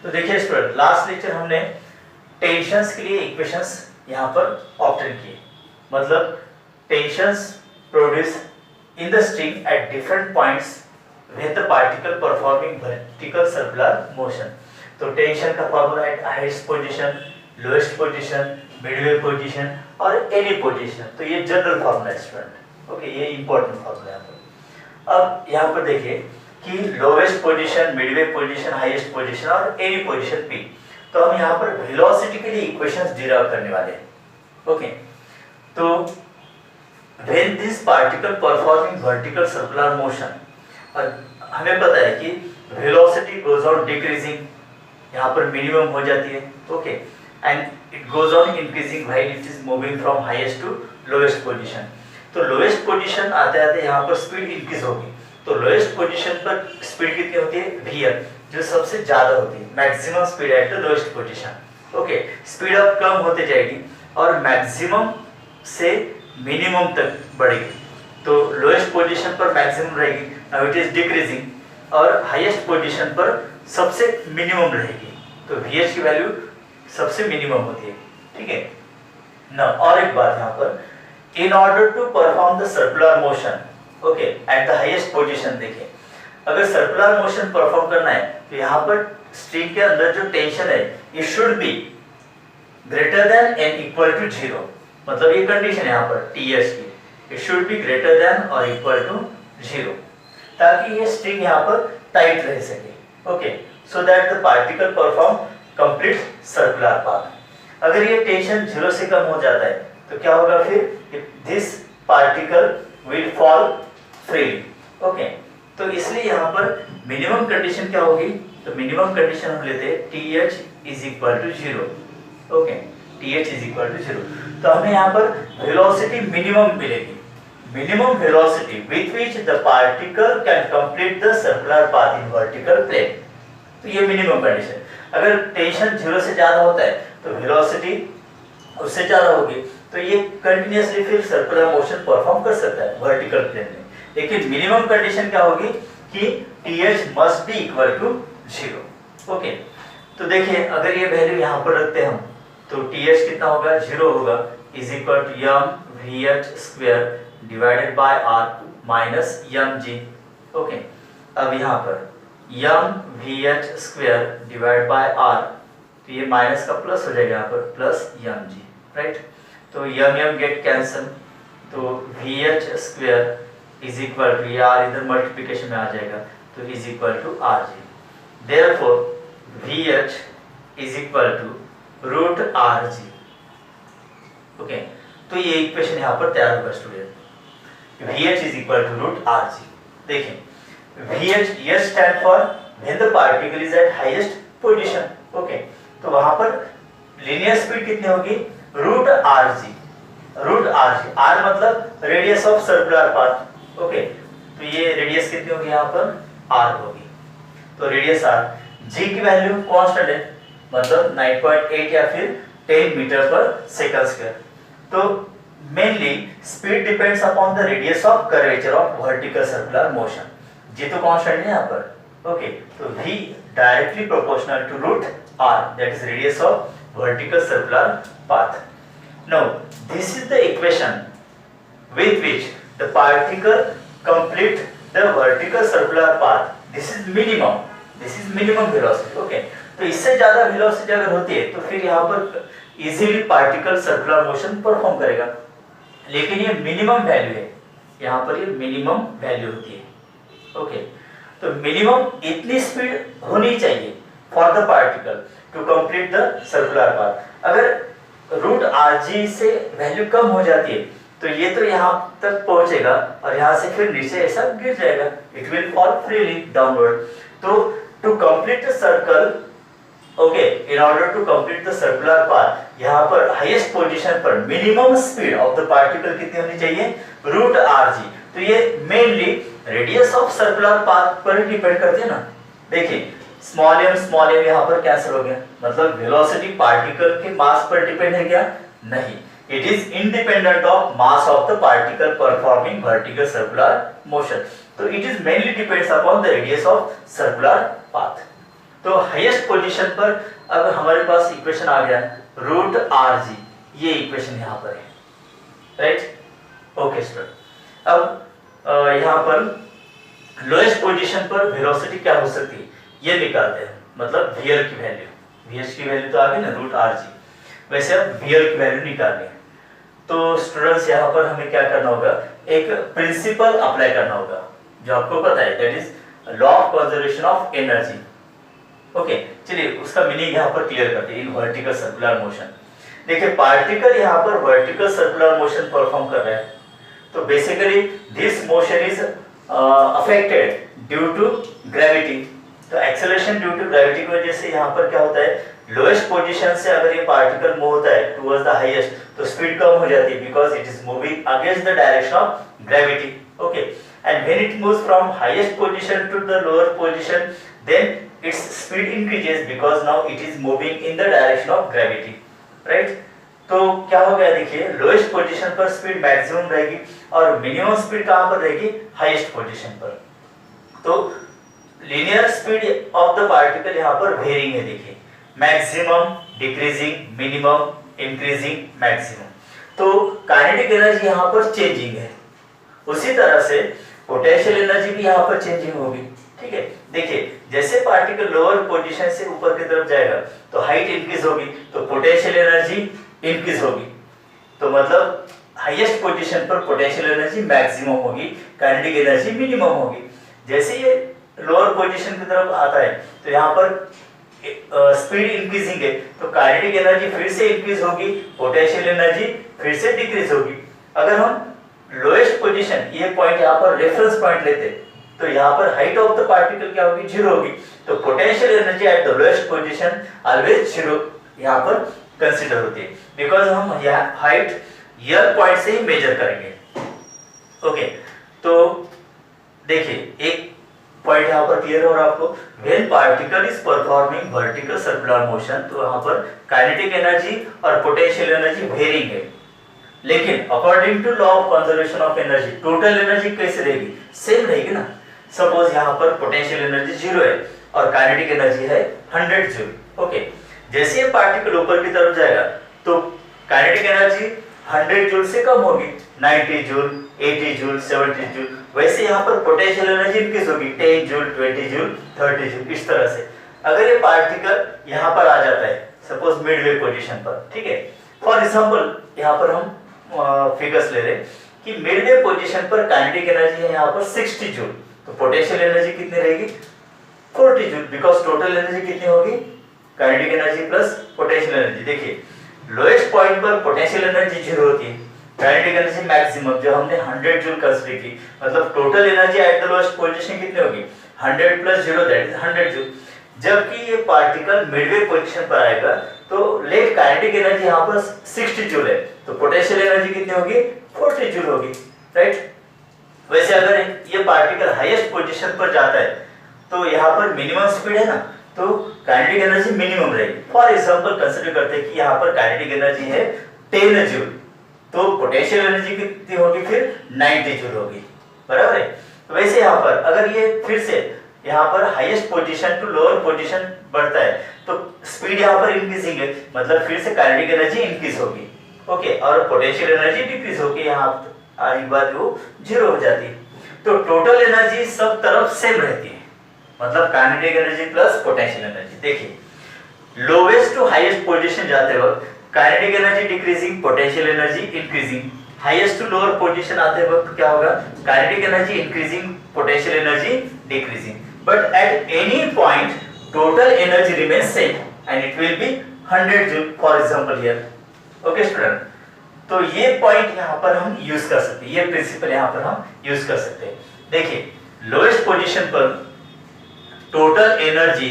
तो देखिए student, last lecture हमने टेंशंस के लिए इक्वेशंस यहाँ पर ऑब्टेन किए, मतलब tensions produce in the string at different points with the particle performing vertical circular motion. तो टेंशन का फॉर्मूला है highest position, lowest position, Midway position और एनी पोजीशन। तो ये जनरल फॉर्मूला है स्टूडेंट, ओके, ये इंपॉर्टेंट फॉर्मूला है यहाँ पर। अब यहाँ पर देखिए कि lowest position, Midway position, highest position और एनी पोजीशन पी। तो हम यहाँ पर वेलोसिटी के लिए इक्वेशंस डिराइव करने वाले हैं, ओके। तो when this particle performing vertical circular motion, और हमें पता है कि वेलोसिटी गोज ऑन डिक्रीजिंग, यहाँ पर मिनिमम हो जाती है, okay, and it goes on increasing while it is moving from highest to lowest position. तो लोएस्ट पोजीशन आते आते यहाँ पर स्पीड इंक्रीज होगी। तो लोएस्ट पोजीशन पर स्पीड कितनी होती है, वीआर, जो सबसे ज्यादा होती है, maximum speed at the lowest position, okay. Speed अब कम होते जाएगी और मैक्सिमम से मिनिमम तक बढ़ेगी। तो लोएस्ट पोजीशन पर मैक्सिमम रहेगी, नाउ इट इज डिक्रीजिंग, और हाईएस्ट पोजीशन पर सबसे मिनिमम रहेगी। तो वीएच की वैल्यू सबसे मिनिमम होती है, ठीक है ना। और एक बात यहाँ पर, in order to perform the circular motion, okay, at the highest position, देखिए अगर सर्कुलर मोशन परफॉर्म करना है तो यहाँ पर स्ट्रिंग के अंदर जो टेंशन है it should be greater than and equal to 0, मतलब ये कंडीशन है यहाँ पर TS की, it should be greater than or equal to 0, ताकि ये स्ट्रिंग यहाँ पर टाइट रह सके, okay, so that the particle perform complete circular path। अगर ये टेंशन 0 से कम हो जाता है तो क्या होगा फिर, this particle will fall freely, okay. तो इसलिए यहाँ पर मिनिमम कंडीशन क्या होगी, तो मिनिमम कंडीशन हम लेते हैं TH is equal to 0, okay, TH is equal to 0। तो हमें यहाँ पर वेलोसिटी मिनिमम मिलेगी, minimum velocity with which the particle can complete the circular path in vertical plane. तो ये मिनिमम कंडीशन। अगर टेंशन 0 से ज्यादा होता है तो वेलोसिटी उससे ज्यादा होगी, तो ये कंटिन्यूअसली फिर सर्कुलर मोशन परफॉर्म कर सकता है वर्टिकल प्लेन में। लेकिन मिनिमम कंडीशन क्या होगी कि TH must be equal to 0, okay. तो देखिए अगर ये वैल्यू यहाँ पर रखते हैं हम, तो TH कितना होगा, 0 होगा, is equal to mVH square divided by R minus mg, okay. अब यहाँ पर mVH square divide by R, तो ये माइनस का प्लस हो जाएगा यहाँ पर, प्लस mg, राइट। तो m गेट कैंसल, तो VH square is equal to, R इधर मल्टीप्लिकेशन में आ जाएगा, तो is equal to Rg। Therefore VH is equal to root Rg, okay. तो ये इक्वेशन यहाँ पर तैयार होगा student, VH is equal to root Rg। देखिए VH ये stand for when the particle is at highest position, okay. तो वहां पर लीनियर स्पीड कितनी होगी, root Rg, root Rg, R मतलब radius of circular path, okay. तो ये रेडियस कितनी होगी यहाँ पर, R होगी। तो रेडियस R, G की वैल्यू कांस्टेंट है, मतलब 9.8 या फिर 10 मीटर पर सेकंड स्क्वायर। तो mainly speed depends upon the radius of curvature of vertical circular motion. G तो कांस्टेंट है यहाँ पर, ओके। तो V directly proportional to root R, that is radius of vertical circular path. Now, this is the equation with which the particle complete the vertical circular path. This is minimum velocity, okay. तो इससे ज्यादा velocity अगर होती है तो फिर यहाँ पर easily particle circular motion perform करेगा, लेकिन ये minimum value है, यहाँ पर ये minimum value होती है, okay. तो minimum इतनी स्पीड होनी चाहिए for the particle to complete the circular path। अगर रूट Rg से वैल्यू कम हो जाती है तो ये तो यहाँ तक पहुंचेगा और यहाँ से फिर नीचे ऐसा गिर जाएगा, it will fall freely downward। तो to complete the circle, okay, in order to complete the circular path, यहाँ पर highest position पर minimum speed of the particle कितनी होनी चाहिए, रूट Rg। तो ये mainly radius of circular path पर डिपेंड करती है ना। देखिए स्मॉल m यहाँ पर कैंसिल हो गया, मतलब वेलोसिटी पार्टिकल के मास पर डिपेंड है क्या, नहीं, it is independent of mass of the particle performing vertical circular motion. तो it is mainly depends upon the radius of circular path, तो हाईएस्ट पोजीशन पर अब हमारे पास इक्वेशन आ गया रूट आर जी, ये इक्वेशन यहाँ पर है, राइट। ओके स्टूडेंट, अब यहाँ पर लोएस्ट पोजीशन पर वेलोसिटी क्या हो सकती है ये निकालते हैं, मतलब वीएल की वैल्यू, वीएस की वैल्यू तो आ गई ना रूट आर जी, वैसे अब वीएल की वैल्यू निकालनी है। तो स्टूडेंट्स यहाँ पर हमें क्या करना होगा, एक प्रिंसिपल अप्लाई करना होगा जो आपको पता है, that is law of conservation of energy. Okay, चलिए उसका मीनिंग यहाँ पर क्लियर करते हैं। इन वर्टिकल सर्कुलर मोशन, देखिए पार्टिकल यहाँ पर वर्टिकल सर्कुलर मोशन परफॉर्म कर रहा है, तो basically this motion is affected due to gravity. तो एक्सेलरेशन ड्यू टू ग्रेविटी की वजह से यहाँ पर क्या होता है, लोएस्ट पोजीशन से अगर ये पार्टिकल मूव होता है टुवर्ड्स द हाईएस्ट, तो स्पीड कम हो जाती है because it is moving against the direction of gravity. Okay, and when it moves from highest position to the lower position, then its speed increases because now it is moving in the direction of gravity, right? तो क्या हो गया, देखिए lowest position पर speed maximum रहेगी और minimum speed कहां पर रहेगी, हाईएस्ट पोजीशन पर। तो linear speed of the particle यहाँ पर वेरिंग है, देखिए maximum, decreasing, minimum, increasing, maximum. तो काइनेटिक एनर्जी यहाँ पर चेंजिंग है, उसी तरह से पोटेंशियल एनर्जी भी यहाँ पर चेंजिंग होगी, ठीक है। देखिए जैसे पार्टिकल लोअर पोजीशन से ऊपर की तरफ जाएगा तो हाइट इंक्रीज होगी, तो पोटेंशियल एनर्जी इंक्रीज होगी, तो मतलब हाईएस्ट पोजीशन पर पोटेंशियल एनर्जी मैक्सिमम होगी, काइनेटिक एनर्जी मिनिमम होगी। जैसे ये लोअर पोजीशन की तरफ आता है तो यहाँ पर स्पीड इंक्रीजिंग है, तो काइनेटिक एनर्जी फिर से इंक्रीज होगी, पोटेंशियल एनर्जी फिर से डिक्रीज होगी। अगर हम लोएस्ट पोजीशन, ये पॉइंट यहाँ पर रेफरेंस पॉइंट लेते हैं, तो यहाँ पर हाइट ऑफ द पार्टिकल क्या होगी, जीरो होगी, तो potential energy at the lowest position always zero यहाँ पर कंसीडर होती है, बिकॉज हम यहाँ हाइट ईयर पॉइंट से ही मेजर करेंगे। ओके, तो देखिए एक पॉइंट यहाँ पर क्लियर हो रहा है आपको, when particle is performing vertical circular motion, तो यहाँ पर काइनेटिक एनर्जी और पोटेंशियल एनर्जी वेरिंग है, लेकिन according to law of conservation of energy total energy कैसे रहेगी, सेम रहेगी ना। सपोज यहाँ पर पोटेंशियल एनर्जी 0 है और काइनेटिक एनर्जी है 100 जूल। ओके, जैसे ये पार्टिकल ऊपर की तरफ जाएगा तो काइनेटिक एनर्जी 100 जूल से कम होगी, 90 जूल, 80 जूल, 70 जूल। वैसे यहाँ पर पोटेंशियल एनर्जी इंक्रीज होगी, 10 जूल, 20 जूल, 30 जूल, इस तरह से। अगर ये पार्टिकल यहाँ पर आ जाता है सपोज मिडवे पोजीशन पर, ठीक है, फॉर एग्जांपल यहाँ पर हम फिगर्स ले रहे हैं कि मिडवे पोजीशन पर काइनेटिक एनर्जी है यहाँ पर 60 जूल, तो पोटेंशियल एनर्जी कितनी रहेगी, 40 जूल, बिकॉज टोटल एनर्जी कितनी होगी, kinetic energy plus potential energy. देखिए लोएस्ट पॉइंट पर पोटेंशियल एनर्जी 0 होती है, काइनेटिक एनर्जी मैक्सिमम जो हमने 100 जूल कंसीडर की, मतलब total energy at the lowest position कितनी होगी, 100 प्लस 0 दैट इज 100 जूल। जबकि ये पार्टिकल मिडवे पोजीशन पर आएगा तो लेट काइनेटिक एनर्जी यहाँ पर 60 जूल है, तो पोटेंशियल एनर्जी कितनी होगी, 40 जूल होगी, राइट। वैसे अगर ये पार्टिकल हाईएस्ट पोजीशन पर जाता है तो यहाँ पर मिनिमम स्पीड है ना, तो काइनेटिक एनर्जी मिनिमम रहेगी। फॉर एग्जांपल कंसीडर करते हैं कि यहाँ पर काइनेटिक एनर्जी है 10 जूल, तो पोटेंशियल एनर्जी कितनी होगी फिर 90 जूल होगी, बराबर है। तो वैसे यहाँ पर अगर ये फिर से यहाँ पर highest position to lower position बढ़ता है तो स्पीड यहाँ पर इंक्रीजिंग है, मतलब फिर से काइनेटिक एनर्जी इंक्रीज होगी, ओके, और पोटेंशियल एनर्जी डिक्रीज होगी, यहाँ आने के बाद वो 0 हो जाती है। तो टोटल एनर्जी सब तरफ सेम रहती है, मतलब kinetic energy plus potential energy. देखिए लोवेस्ट टू हाईएस्ट पोजीशन जाते वक्त kinetic energy decreasing, potential energy increasing. Highest to lower position आते वक्त क्या होगा, kinetic energy increasing, potential energy decreasing, but at any point total energy remains same and it will be 100 joule for example here. Okay student, तो ये point यहाँ पर हम use कर सकते हैं, ये प्रिंसिपल यहाँ पर हम यूज कर सकते हैं। देखिए लोएस्ट पोजीशन पर total energy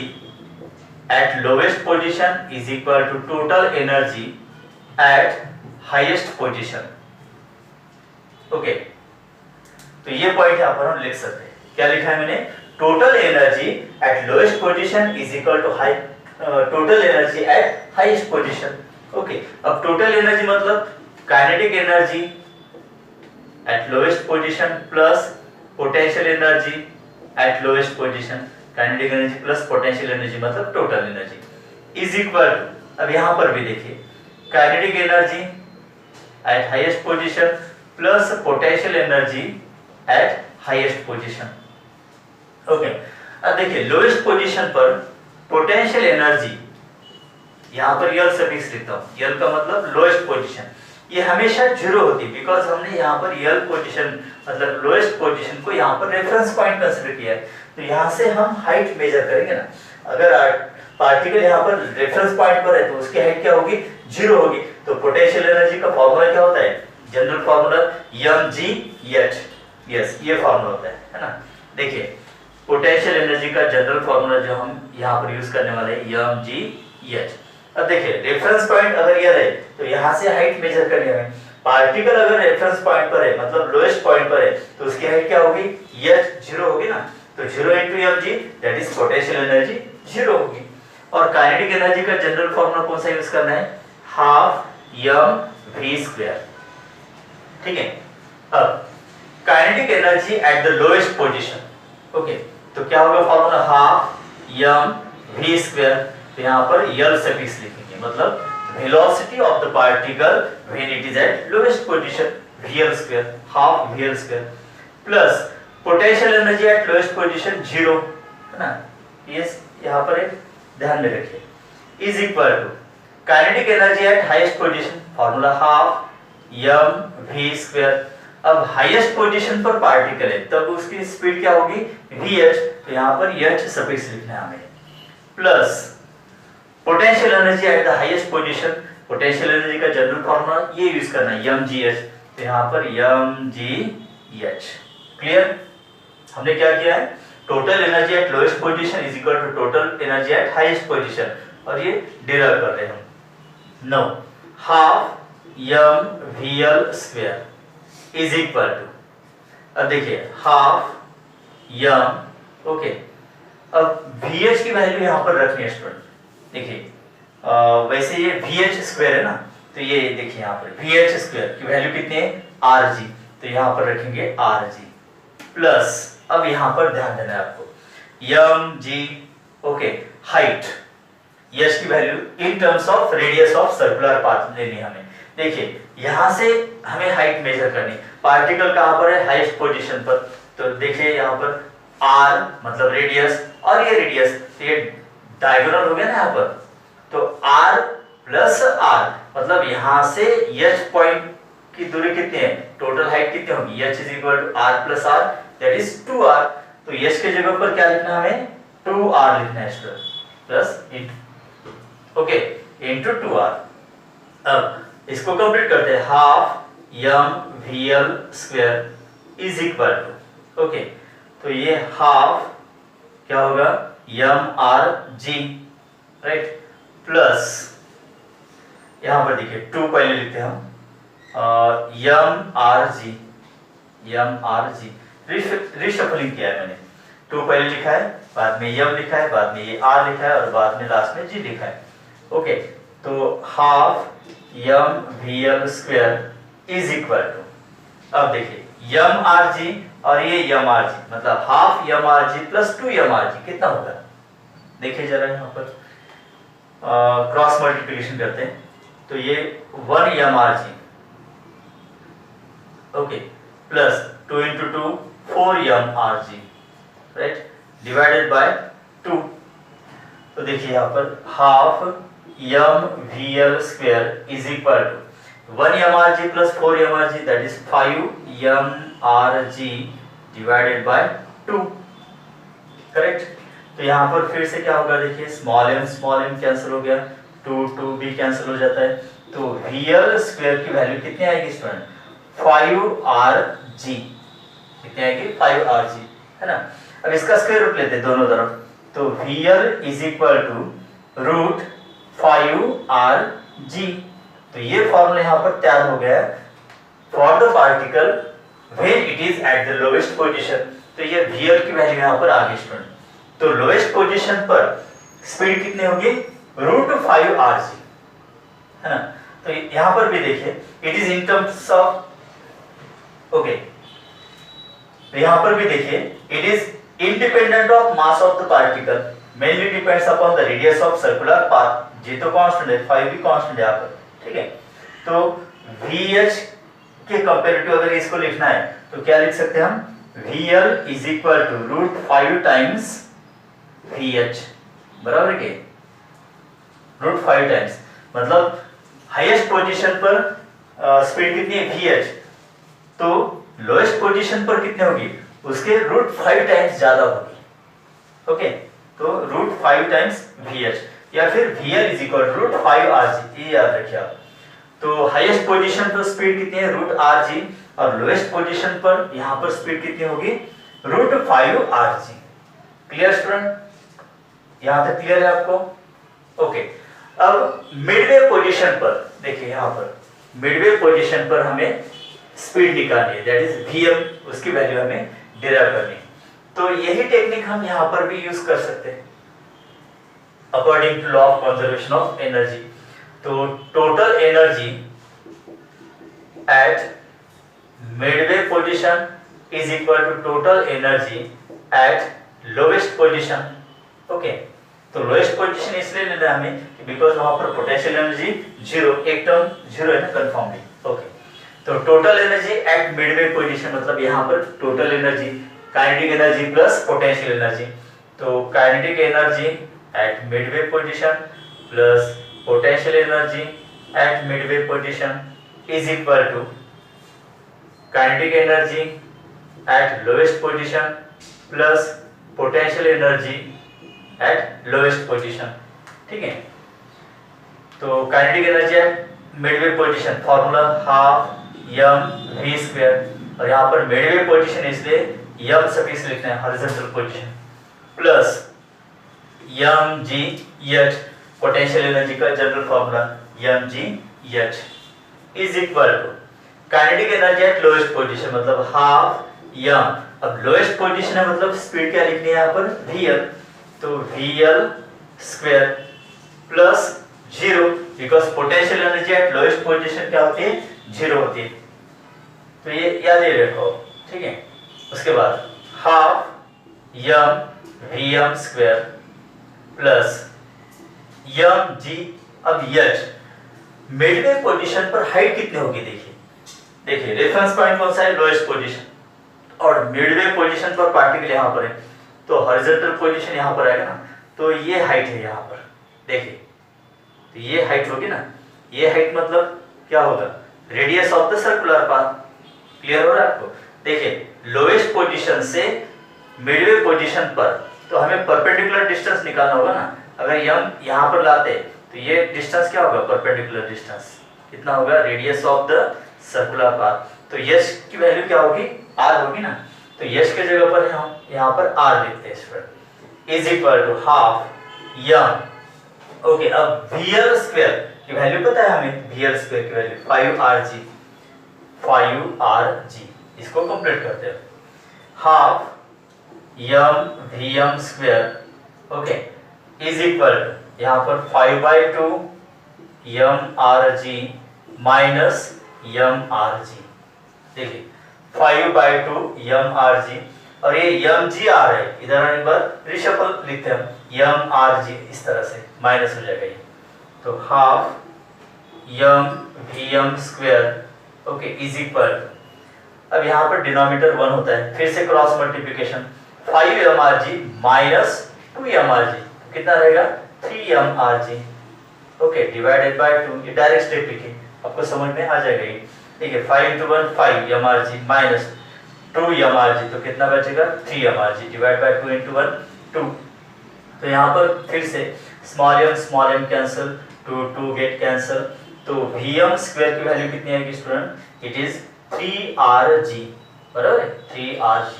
at lowest position is equal to total energy at highest position. Okay, तो ये पॉइंट यहाँ पर हम लिख सकते हैं। क्या लिखा है मैंने, total energy at lowest position is equal to total energy at highest position. Okay, अब टोटल एनर्जी मतलब kinetic energy at lowest position plus potential energy at lowest position, kinetic energy plus potential energy मतलब total energy is equal to, अब यहाँ पर भी देखिए kinetic energy at highest position plus potential energy at highest position. Okay, अब देखिए lowest position पर potential energy, यहाँ पर यल सफिक्स लिखता हूँ, यल का मतलब लोएस्ट पोजीशन, ये हमेशा जीरो होती है बिकॉज हमने यहाँ पर यल पोजीशन मतलब लोएस्ट पोजीशन को यहाँ पर रेफरेंस पॉइंट कंसीडर किया है। तो यहाँ से हम हाइट मेजर करेंगे ना, अगर पार्टिकल यहाँ पर रेफरेंस पॉइंट पर है तो उसकी हाइट क्या होगी, जीरो होगी। तो पोटेंशियल एनर्जी का फॉर्मूला क्या होता है, जनरल फॉर्मूला mgh, यस ये फॉर्मूला होता है ना। देखिए पोटेंशियल एनर्जी का जनरल फॉर्मूला जो हम यहाँ पर यूज करने वाले हैं mgh। अब देखिए रेफरेंस पॉइंट अगर ये रहे तो यहाँ से हाइट मेजर करनी है। पार्टिकल अगर रेफरेंस पॉइंट पर है मतलब लोएस्ट पॉइंट पर है तो उसकी हाइट क्या होगी, h जीरो होगी ना। तो 0 into mg that is potential energy zero होगी। और काइनेटिक एनर्जी का जनरल फॉर्मूला कौन सा यूज करना है, हाफ mv²। ठीक है, अब kinetic energy at the lowest position, okay, तो क्या होगा फॉर्मूला, हाफ mv²। तो यहाँ पर यल सफिक्स लिखेंगे मतलब velocity of the particle when it is at lowest position, vl², half vl² plus potential energy at lowest position zero है ना, ये यहाँ पर एक ध्यान में रखिए, is equal to kinetic energy at highest position, formula half mv²। अब हाईएस्ट पोजीशन पर पार्टिकल है तब उसकी स्पीड क्या होगी, vh, तो यहाँ पर h सफिक्स लिखना है हमें, plus potential energy at the highest position, potential energy का जनरल फॉर्मूला ये यूज करना है mgh, तो यहाँ पर mgh। क्लियर, हमने क्या किया है, total energy at lowest position is equal to total energy at highest position, और ये डिराइव कर रहे हैं हम। No, half mvl² is equal to, अब देखिए हाफ ओके, अब vh की वैल्यू यहाँ पर रखनी है स्टूडेंट। देखिए वैसे ये vh² है ना, तो ये देखिए यहाँ पर vh² की वैल्यू कितनी है, rg, तो यहाँ पर रखेंगे rg प्लस, अब यहाँ पर ध्यान देना है आपको, mg, ओके, हाइट, h की value in terms of radius of circular path लेनी है हमें। देखिए यहाँ से हमें हाइट मेजर करनी, पार्टिकल कहाँ पर है, हाईएस्ट पोजीशन पर, तो देखिए यहाँ पर r मतलब रेडियस और ये रेडियस, तो ये डायगोनल हो गया ना यहाँ पर, तो r प्लस r मतलब यहाँ से h पॉइंट की दूरी कितनी है, टोटल हाइट कितनी होगी, h is equal to r plus r that is 2r। तो h के जगह पर क्या लिखना है हमें, 2r लिखना है student, plus okay into 2r। अब इसको कंप्लीट करते हैं, half mvl² is equal to, okay, तो ये हाफ क्या होगा, mrg, राइट, प्लस यहां पर देखिए 2 पहले लिखते हैं हम, mrg रिशफलिंग किया है मैंने, 2 पहले लिखा है, बाद में m लिखा है, बाद में ये r लिखा है और बाद में लास्ट में g लिखा है। ओके, तो half mvl² is equal to, अब देखिए mrg और ये mrg मतलब हाफ mrg प्लस 2 mrg कितना होगा, देखिए जरा यहाँ पर क्रॉस मल्टीप्लिकेशन करते हैं, तो ये 1 mrg, okay, plus 2 into 2 4 mrg, right, divided by 2। तो देखिए यहाँ पर half mvl² is equal to 1 mrg plus 4 mrg that is 5 mrg divided by 2, correct. तो यहाँ पर फिर से क्या होगा, देखिए स्मॉल m कैंसिल हो गया, 2 भी कैंसिल हो जाता है, तो vl² की वैल्यू कितनी आएगी स्टूडेंट, 5rg, कितनी आएगी, 5rg, है ना। अब इसका स्क्वायर रूट लेते हैं दोनों तरफ, तो vl is equal to root 5rg, तो ये फॉर्मूला यहाँ पर तैयार हो गया है for the particle when it is at the lowest position. तो ये vl की वैल्यू यहाँ पर आ गई स्टूडेंट, तो लोएस्ट पोजीशन पर स्पीड कितनी होगी, रूट 5rg, है ना। तो यहाँ पर भी देखिए it is in terms of, okay, तो यहाँ पर भी देखिए it is independent of mass of the particle mainly depends upon the radius of circular path. जी तो कांस्टेंट है, फाई भी कांस्टेंट है यहाँ पर, ठीक है। तो VH के कंपेरेटिव अगर इसको लिखना है तो क्या लिख सकते हैं हम, VL is equal to root 5 times VH, बराबर के रूट 5 टाइम्स, मतलब हाईएस्ट पोजीशन पर स्पीड कितनी है VH, तो लोएस्ट पोजीशन पर कितनी होगी, उसके रूट 5 टाइम्स ज्यादा होगी। ओके, तो रूट 5 टाइम्स VH या फिर VL is equal root 5 RG, ये याद रखिए आप। तो हाईएस्ट पोजीशन पर स्पीड कितनी है, रूट RG, और लोएस्ट पोजीशन पर यहां पर स्पीड कितनी होगी, रूट 5 RG। क्लियर स्टूडेंट, यहां तक क्लियर है आपको? ओके, अब मिडवे पोजीशन पर देखिए, यहां पर मिडवे पोजीशन पर हमें स्पीड निकालनी है, दैट इज VM, उसकी वैल्यू हमें डिराइव करनी है। तो यही टेक्निक हम यहां पर भी यूज कर सकते हैं according to law of conservation of energy. तो total energy at midway position is equal to total energy at lowest position. Okay, तो लोएस्ट पोजीशन इसलिए लेना है हमें बिकॉज वहां पर पोटेंशियल एनर्जी जीरो, एक टर्म जीरो है ना कन्फर्मली। ओके, तो total energy at midway position मतलब यहाँ पर total energy, kinetic energy plus potential energy. तो kinetic energy at midway position plus potential energy at midway position is equal to kinetic energy at lowest position plus potential energy at lowest position. ठीक है, तो kinetic energy at midway position formula half m v², और यहाँ पर midway position इसलिए m suffix लिखना है, horizontal position, plus mgh, potential energy का general formula mgh is equal to kinetic energy at lowest position मतलब हाफ m। अब lowest position है मतलब स्पीड क्या लिखनी है यहाँ पर, vl, तो vl² plus 0, because potential energy at lowest position क्या होती है, 0 होती है। तो ये याद ही रखो, ठीक है। उसके बाद half m vm² plus mg। अब h मिडवे पोजीशन पर हाइट कितनी होगी, देखिए रेफरेंस पॉइंट कौन सा है, लोएस्ट पोजीशन, और मिडवे पोजीशन पर पार्टिकल यहाँ पर है, तो हॉरिजॉन्टल पोजीशन यहाँ पर आएगा ना, तो ये हाइट है यहाँ पर, देखिए तो ये हाइट होगी ना, ये हाइट मतलब क्या होगा, radius of the circular path. Clear हो रहा है आपको? देखिए लोएस्ट पोजीशन से मिडवे पोजीशन पर तो हमें परपेंडिकुलर डिस्टेंस निकालना होगा ना। अगर m यहाँ पर लाते तो ये डिस्टेंस क्या होगा, परपेंडिकुलर डिस्टेंस कितना होगा, radius of the circular path. तो यश की वैल्यू क्या होगी, r होगी ना, तो यश के जगह पर हम यहाँ पर r लिखते हैं, इस पर is equal to half m। Okay, अब VL² की वैल्यू पता है हमें, VL² की वैल्यू 5RG, इसको कंप्लीट करते हैं, half m vm², okay, is equal to यहाँ पर 5/2 mRG माइनस mRG। देखिए 5/2 mRG, और ये mg आ रहा है इधर, एक बार रिशफल लिखते हैं mRG, इस तरह से माइनस हो जाएगा ये, तो half m vm², okay, is equal. अब यहाँ पर डिनोमिनेटर 1 होता है, फिर से cross multiplication, 5 mRG minus 2 mRG कितना रहेगा, 3 mRG, ओके, डिवाइडेड बाय 2। ये डायरेक्ट स्टेप लिखिए, आपको समझ में आ जाएगा ये। ठीक है, 5 × 1 5 mRG माइनस 2 mRG, तो कितना बचेगा, 3 mRG, डिवाइड बाय 2 × 1 2। तो यहाँ पर फिर से small m cancel, 2 get cancel, तो Vm² की वैल्यू कितनी आएगी स्टूडेंट, इट इज 3RG, बराबर है, 3RG।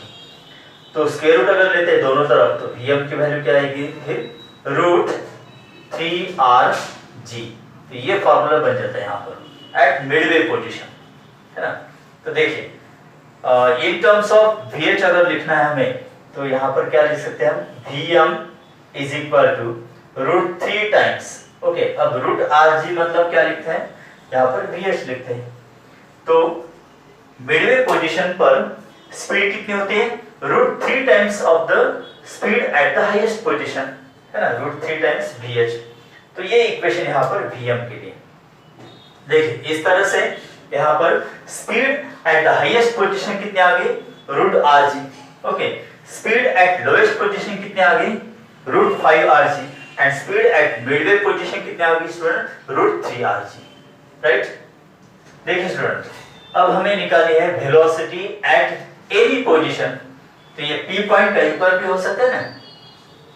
तो स्क्वायर रूट अगर लेते हैं दोनों तरफ तो Vm की वैल्यू क्या आएगी, फिर रूट 3RG। तो ये फॉर्मूला बन जाता है यहाँ पर एट मिडवे पोजीशन, है ना। तो देखिए इन टर्म्स ऑफ VH अगर लिखना है हमें तो यहाँ पर क्या लिख सकते हैं हम, Vm is equal to root 3 times, okay. अब रूट RG मतलब क्या लिखते हैं, यहाँ पर VH लिखते हैं। तो मिडवे पोजीशन पर स्पीड कितनी होती है, √3 times of the speed at the highest position, है ना, √3 टाइम्स vh। तो ये इक्वेशन यहाँ पर vm के लिए। देखिए इस तरह से यहाँ पर speed at the highest position कितने आ गई, √rg। Okay, speed at lowest position कितने आ गई, √5rg, and speed at midway position कितने आ गई स्टूडेंट, √3rg, राइट। देखिए स्टूडेंट, अब हमें निकालनी है वेलोसिटी एट एनी पोजीशन। तो ये P पॉइंट कहीं पर भी हो सकता है ना,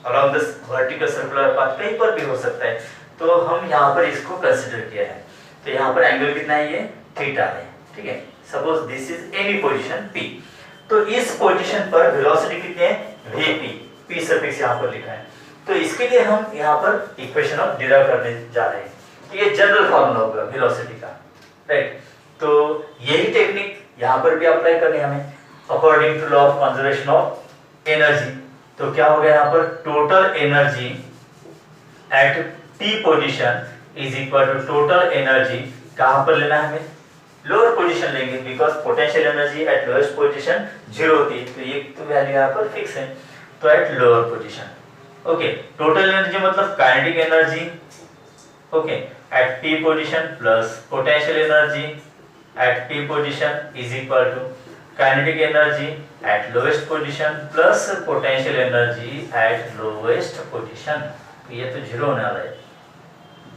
along this vertical circular path कहीं पर भी हो सकता है, तो हम यहाँ पर इसको कंसीडर किया है। तो यहाँ पर एंगल कितना है, ये थीटा है, ठीक है। Suppose this is any position P, तो इस पोजीशन पर वेलोसिटी कितनी है, Vp, P सफिक्स यहाँ पर लिखा है। तो इसके लिए हम यहाँ पर इक्वेशन ऑफ डिराइव करने जा रहे हैं। तो ये जनरल फॉर्मूला होगा वेलोसिटी का, राइट। तो यही टेक्निक यहाँ पर भी अप्लाई करनी है हमें according to law of conservation of energy. तो क्या हो गया यहाँ पर, total energy at T position is equal to total energy, कहाँ पर लेना है हमें, लोअर पोजीशन लेंगे, because potential energy at lowest position 0 होती है, तो ये तो वैल्यू यहाँ पर फिक्स है, तो at lower position. Okay, total energy मतलब kinetic energy, okay, at P position plus potential energy at P position is equal to kinetic energy at lowest position plus potential energy at lowest position. तो ये तो 0 होने वाला है।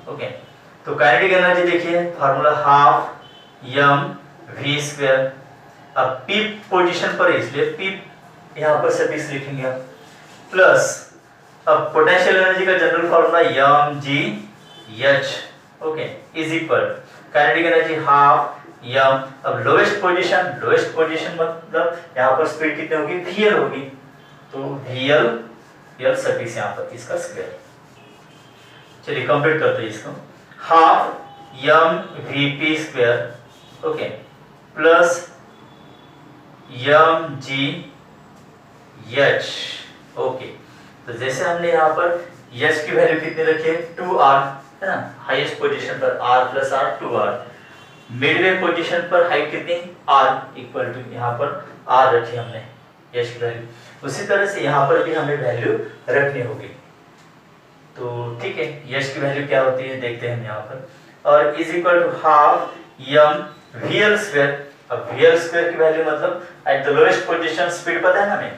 Okay, तो kinetic energy देखिए formula half mv²। अब P position पर है इसलिए P यहाँ पर सफिक्स लिखेंगे प्लस, अब पोटेंशियल एनर्जी का general formula mgh, okay, is equal kinetic energy half m, अब लोएस्ट पोजीशन मतलब यहाँ पर स्पीड कितनी होगी, vl होगी, तो vl सफिक्स यहाँ पर इसका स्क्वायर। चलिए कंप्लीट करते हैं इसको, half mvp², okay, plus mgh, okay. तो जैसे हमने यहाँ पर h की वैल्यू कितनी रखी है, 2r, है ना, हाईएस्ट पोजीशन पर r plus r 2r, Midway position पर हाइट कितनी, r इक्वल टू यहाँ पर r रखी हमने h की वैल्यू, उसी तरह से यहाँ पर भी हमें वैल्यू रखनी होगी। तो ठीक है, h की वैल्यू क्या होती है देखते हैं यहाँ पर, और is equal to half mvl²। अब vl² की वैल्यू मतलब at the lowest position speed पता है ना हमें,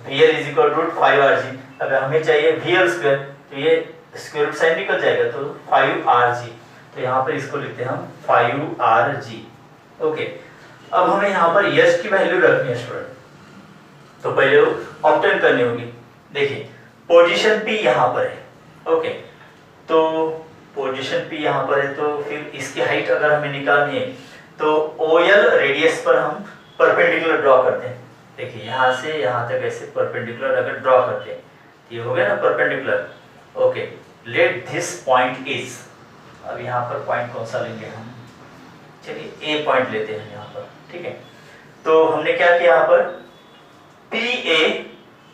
vl is equal to √5rg। अगर हमें चाहिए vl², तो ये स्क्वायर रूट साइन निकल जाएगा, तो 5rg, तो यहाँ पर इसको लिखते हैं हम 5rg। ओके, अब हमें यहाँ पर h की वैल्यू रखनी है स्टूडेंट, तो पहले वो ऑब्टेन करनी होगी। देखिए पोजीशन P यहाँ पर है, ओके, तो पोजीशन P यहाँ पर है, तो फिर इसकी हाइट अगर हमें निकालनी है तो OL रेडियस पर हम परपेंडिकुलर ड्रॉ करते हैं। देखिए यहाँ से यहाँ तक ऐसे परपेंडिकुलर अगर ड्रॉ करते हैं, ये हो गया ना perpendicular. Okay, let this point is, अब यहाँ पर पॉइंट कौन सा लेंगे हम, चलिए A पॉइंट लेते हैं यहाँ पर, ठीक है। तो हमने क्या किया यहाँ पर, PA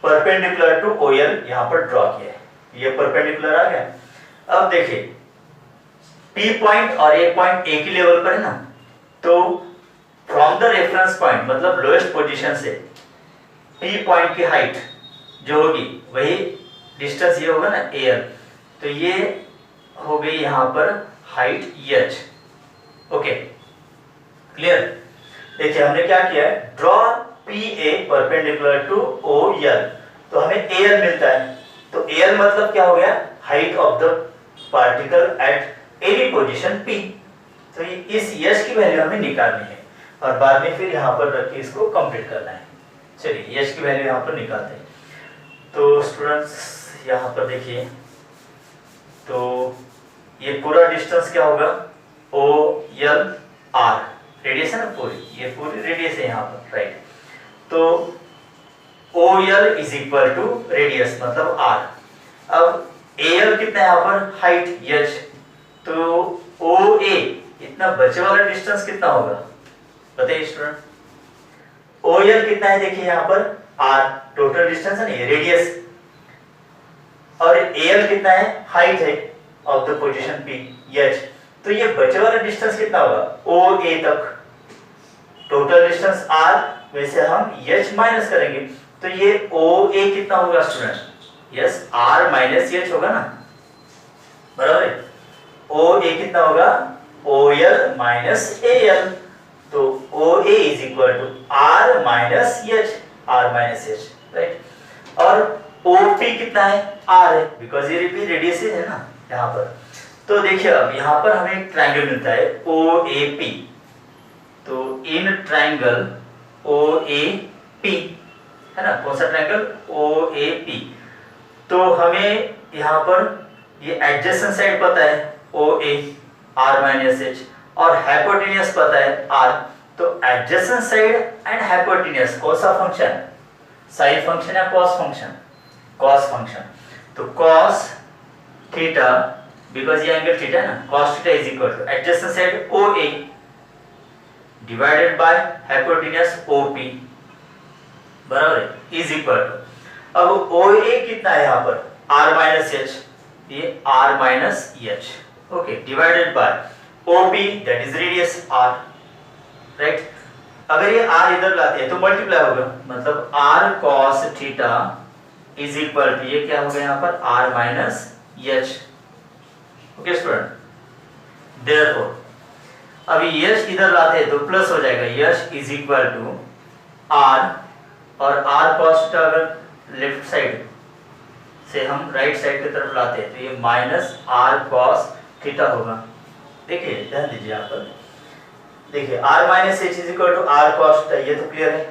परपेंडिकुलर टू OL यहाँ पर ड्रॉ किया है, ये परपेंडिकुलर आ गया। अब देखिए P पॉइंट और A पॉइंट एक ही लेवल पर है ना, तो फ्रॉम द रेफरेंस पॉइंट मतलब लोएस्ट पोजीशन से P पॉइंट की हाइट जो होगी वही डिस्टेंस ये होगा ना AL, तो ये हो गई यहाँ पर हाइट h। Okay, clear. देखिए हमने क्या किया है, draw PA perpendicular to OL, तो हमें AL मिलता है, तो AL मतलब क्या हो गया, height of the particle at any position P। तो इस यश की वैल्यू हमें निकालनी है और बाद में फिर यहाँ पर रख के इसको कंप्लीट करना है। चलिए यश की वैल्यू यहाँ पर निकालते हैं। तो स्टूडेंट्स यहाँ पर देखिए, तो ये पूरा डिस्टेंस क्या होगा, OLR, रेडियस है ना पूरी, ये पूरी रेडियस है यहाँ पर, राइट। तो OL is equal to radius मतलब R। अब AL कितना है यहाँ पर, हाइट h, तो OA इतना बचे वाला डिस्टेंस कितना होगा बताइए स्टूडेंट। OL कितना है देखिए यहाँ पर R, टोटल डिस्टेंस है ना ये रेडियस, और AL कितना है, हाइट है of the position P h, तो ये बचे वाला डिस्टेंस कितना होगा OA तक, टोटल डिस्टेंस R में से हम h माइनस करेंगे, तो ये OA कितना होगा student? Yes, R minus H होगा ना, बराबर है। OA कितना होगा? OL minus AL। तो OA is equal to R minus H, R minus H, right. और OP कितना है? R है, बिकॉज ये रेडियस है ना यहाँ पर। तो देखिए अब यहाँ पर हमें एक ट्रायंगल मिलता है OAP। तो इन ट्रायंगल OAP है ना, कौन सा ट्रायंगल? OAP। तो हमें यहाँ पर ये एडजेसेंट साइड पता है OA, R माइनस H, और हाइपोटेन्यूस पता है R। तो एडजेसेंट साइड एंड हाइपोटेन्यूस कौन सा फंक्शन? साइन फंक्शन या कॉस फंक्शन? Cos function. तो कॉस थीटा, बिकॉज ये एंगल थीटा है ना, cos theta is equal two adjacent side OA divided by hypotenuse OP, बराबर है, इज इक्वल टू, अब OA कितना है यहाँ पर? R माइनस H, ये R minus H, okay, divided by OP that is radius R, right. अगर ये R इधर लाते हैं तो मल्टीप्लाई होगा, मतलब R cos theta is equal to, ये क्या होगा यहाँ पर? R minus H, okay student. Therefore अभी H इधर लाते हैं तो प्लस हो जाएगा, H is equal to R, और R cos थीटा अगर लेफ्ट साइड से हम राइट साइड की तरफ लाते हैं तो ये माइनस R cos थीटा होगा। देखिए ध्यान दीजिए यहाँ पर, देखिए R minus H is equal to R cos theta, ये तो क्लियर है,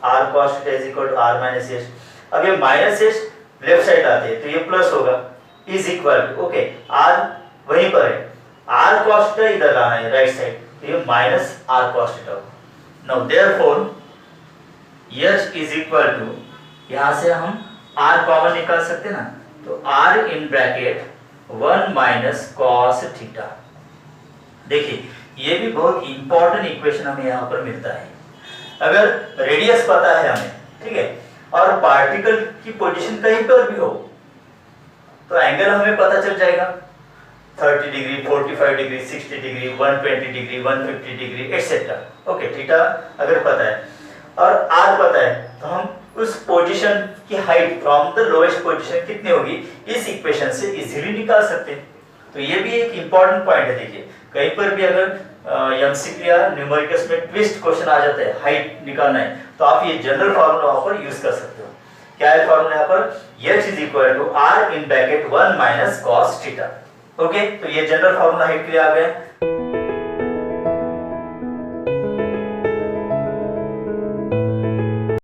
R cos theta is equal to R minus H। अब ये माइनस H लेफ्ट साइड लाते हैं तो ये प्लस होगा, is equal to, okay, R वहीं पर है, R cos थीटा इधर लाना है राइट साइड, तो ये माइनस R cos थीटा होगा। Now therefore H is equal to, यहाँ से हम R कॉमन निकाल सकते हैं ना, तो R in bracket 1 minus cos theta. देखिए ये भी बहुत इंपॉर्टेंट इक्वेशन हमें यहाँ पर मिलता है। अगर रेडियस पता है हमें, ठीक है, और पार्टिकल की पोजीशन कहीं पर भी हो तो एंगल हमें पता चल जाएगा, 30 degree, 45 degree, 60 degree, 120 degree, 150 degree etcetera, okay. Theta अगर पता है और R पता है तो हम उस पोजीशन की height from the lowest position कितनी होगी इस इक्वेशन से इजीली निकाल सकते हैं। तो ये भी एक इंपॉर्टेंट पॉइंट है। देखिए कहीं पर भी अगर एमसीक्यू या न्यूमेरिकल्स में ट्विस्ट क्वेश्चन आ जाता है, हाइट निकालना है, तो आप ये जनरल फार्मूला वहां पर यूज कर सकते हो। क्या है फार्मूला यहाँ पर? H is equal to R in bracket 1 minus cos theta, okay. तो ये जनरल फार्मूला है, क्लियर आ गया।